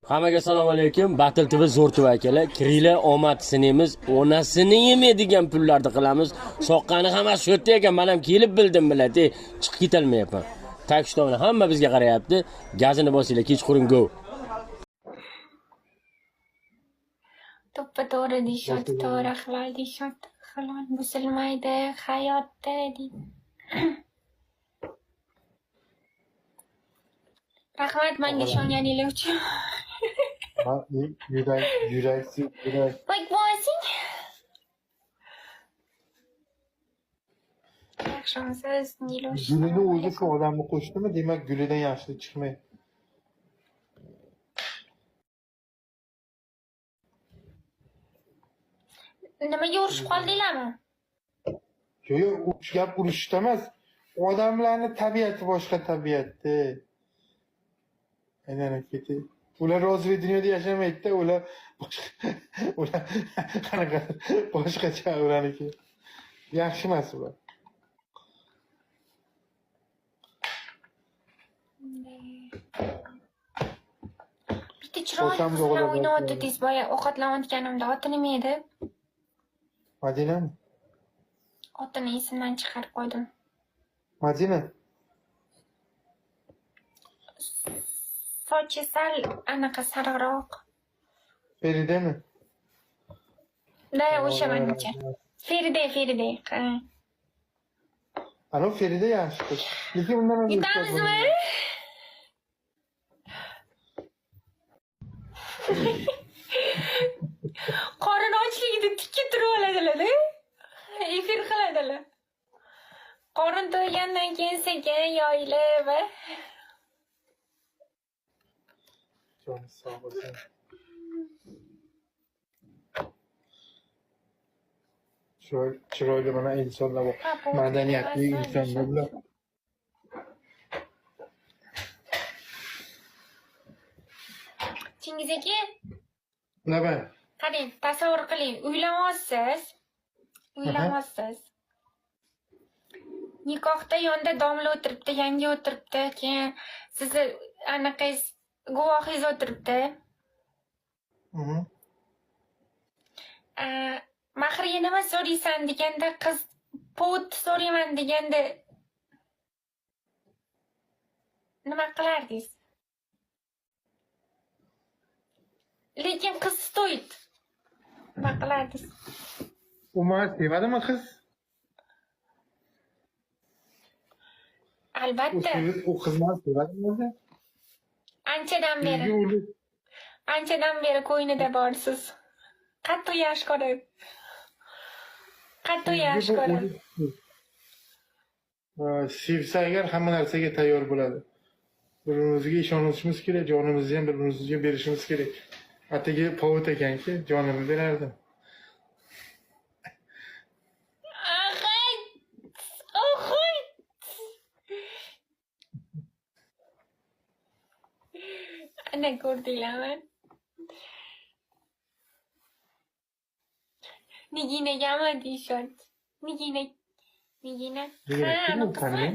Hammaga assalomu alaykum. Battle TV zo'r tuvakalar. Kiringlar, omad sinemiz, onasini yemaydigan pullarni qilamiz. Soqqani hammasi shu yerda ekan. Men ham kelib bildim biladi. Chiqib ketolmayapman. Takshtovni hamma bizga qarayapti. Gazini bosinglar, kechqurun go. To'ppa to'g'ri deyishadi, to'g'ri halol deyishadi. Halol buzilmaydi hayotda deydi. Rahmat menga ishonganingiz uchun. Yurak. Voy boysing. Yaxshimisiz, Nilosh? Gulini o'zi shu odamni qo'shdimi? Demak, gulidan yaxshilik chiqmaydi. Nimaga urushib qoldinglarmi? Yo'q, gap urushishda emas. Odamlarning tabiati boshqa tabiatda. Aylanib ketdi. Ular rozvi dunyoda yashamaydi-da, ular qanaqa boshqacha ularniki. Yaxshi emas ular. Bitta chiroyli qiz bilan o'ynayotdingiz boya ovqatlanayotganimda. Oti nima edi? Madinami? Otini esimdan chiqarib qo'ydim. Madina. Sochi sal anaqa sariqroq. Feridami? Da, o'sha menimcha. Feride. Ha. Ana Ferida yaxshi qiz. Lekin undan ham Ketamizmi? Qorin ochligida tikka turib oladilar-da. Efir qiladilar. Qorin to'ygandan keyin sekin yoyilib va Joni sog' bo'lsin. Chiroyli mana insonlar bor. Madaniyatli insonlar bilan. Chingiz aka, Nima? qarang, tasavvur qiling, uylanmoqsiz. Nikohda yonda domla o'tiribdi, yangi o'tiribdi, keyin sizni anaqangiz guvohingiz o'tiribdi. Mahrga nima so'raysan deganda, qiz povod so'rayman deganda nima qilardingiz? Lekin qiz stoyt. Nima qilardingiz? Umar sevadimi qiz? Albatta. U xizmat sevadimi o'zi? Anchadan beri ko'ynida borsiz. Qattiq yaxshi ko'radi. Sevsa agar hamma narsaga tayyor bo'ladi. Bir-birimizga ishonishimiz kerak, jonimizni ham bir-birimizga berishimiz kerak. Atigi povut ekanki, jonimni berardim. Ana ko'rdinglarmi? Niginagami deyishadi. Nigina. Qani?